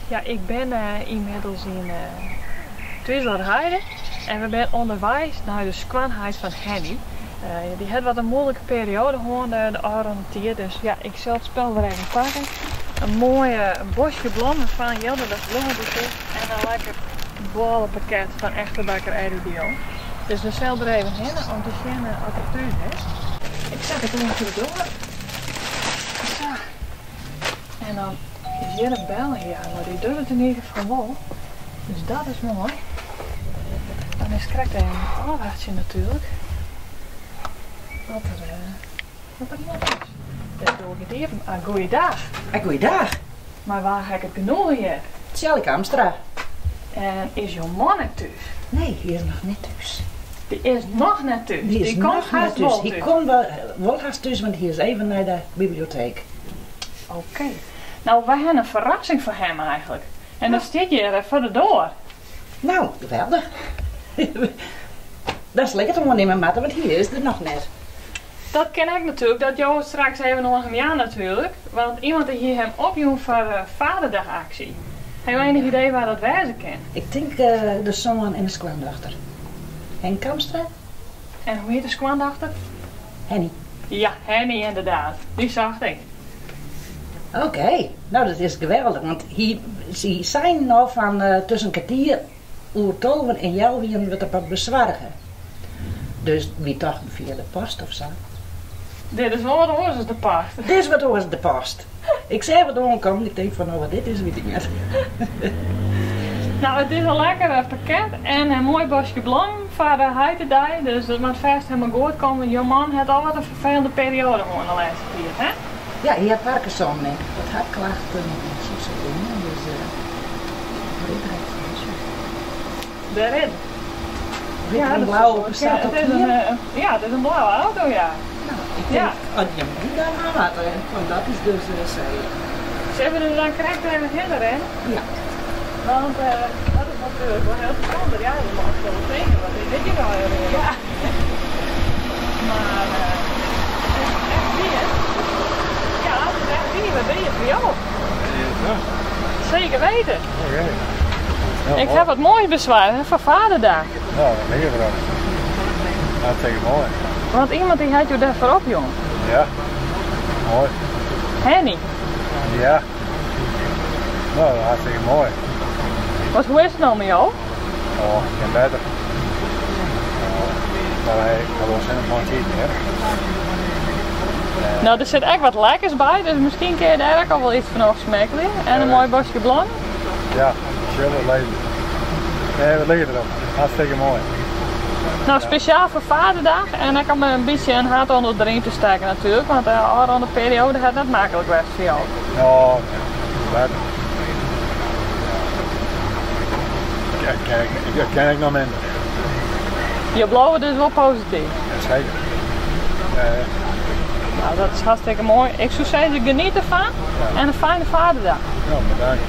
Ja, ik ben inmiddels in Twisselheide en we zijn onderwijs naar de skwanheid van Henny. Die had wat een moeilijke periode gewoon de oriënteer, dus ja, ik zal het spel weer even pakken. Een mooi bosje bloemen van Jelder dat bloemenboeket en een lekker bollenpakket van Echte Bakker Erudio. Dus we zullen er even heen om te zien wat er thuis is. Ik zet het even door. Zo. En dan is hier een bel hier, maar die doet het in ieder geval wel. Dus dat is mooi. Dan is correct even een afwachtje natuurlijk. Wat er nog is. Dus doe ik het even. Goeiedag. Goeiedag. Maar waar ga ik het genoegen hier? Tjallik Amstra. En is jouw man net thuis? Nee, die is nog net thuis. Die is nog net thuis? Die komt haast thuis. Die komt wel haast thuis, want hij is even naar de bibliotheek. Oké. Nou, wij hebben een verrassing voor hem eigenlijk. En dan staat je hier voor de deur. Nou, geweldig. Dat is lekker te nemen, Matten, want hier is er nog net. Dat ken ik natuurlijk, dat jou straks even nog een jaar natuurlijk. Want iemand die hier hem opjoeg voor vaderdagactie. Heb je enig idee waar dat wezen kan? Ik denk de zoon en de skwandochter. Henk Kamstra? En hoe heet de skwandochter? Henny. Ja, Henny inderdaad. Die zag ik. Oké, nou dat is geweldig, want ze zijn nou van tussen kwartier, oertoven en jou wie wat er bezwargen. Dus wie toch via de post of zo. Dit is wel wat hoors als de post. Dit is wat hoors de post. Ik zei wat aankomt, ik denk van nou wat dit is, weet ik niet. Nou, het is een lekker pakket en een mooi bosje bloem voor de huidendag. Dus dat moet vast helemaal goed komen. Je man heeft al wat een vervelende periode gewoon de laatste keer, hè? Ja, hij heeft Parkinson mee. Dat had klachten en zo dingen. Dus daarin. Ja, een blauwe staat op hier. Ja, het is een blauwe auto, ja. Nou, ik denk, je moet daar aan want dat is dus Ze hebben er dan correct even heen. Ja. Want dat is natuurlijk wel heel bijzonder. Ja, dat mag wel tegen, want dit weet je wel heel erg. Ja. Maar het is echt weer. Ja, het is echt weer. Wat ben je voor jou? Ja. Zeker weten. Oké. Ja, ik heb wat moois bezwaar voor vaderdag. Nou, dat ligt er dan. Hartstikke mooi. Want iemand die had je daarvoor op, jongen. Ja, mooi. Henny. Ja. Nou, hartstikke mooi. Wat, hoe is het nou met jou? Oh, ik ken beter. Maar hij had wel zin om gewoon te eten, hè? Nou, er zit echt wat lekkers bij, dus misschien kun je daar ook al wel iets van afsmaken. En een mooi bosje bloem. Ja, chill wat leven. Nee, wat ligt er dan? Hartstikke mooi. Nou, speciaal voor vaderdag en ik kan me een beetje een hart onder de riem te steken natuurlijk, want de periode gaat net makkelijk weg voor jou. Ja, beter. Dat ken ik nog minder. Je blauwe dus wel positief. Ja, zeker. Nou, dat is hartstikke mooi. Ik zou zeggen, geniet ervan en een fijne vaderdag. Ja, bedankt.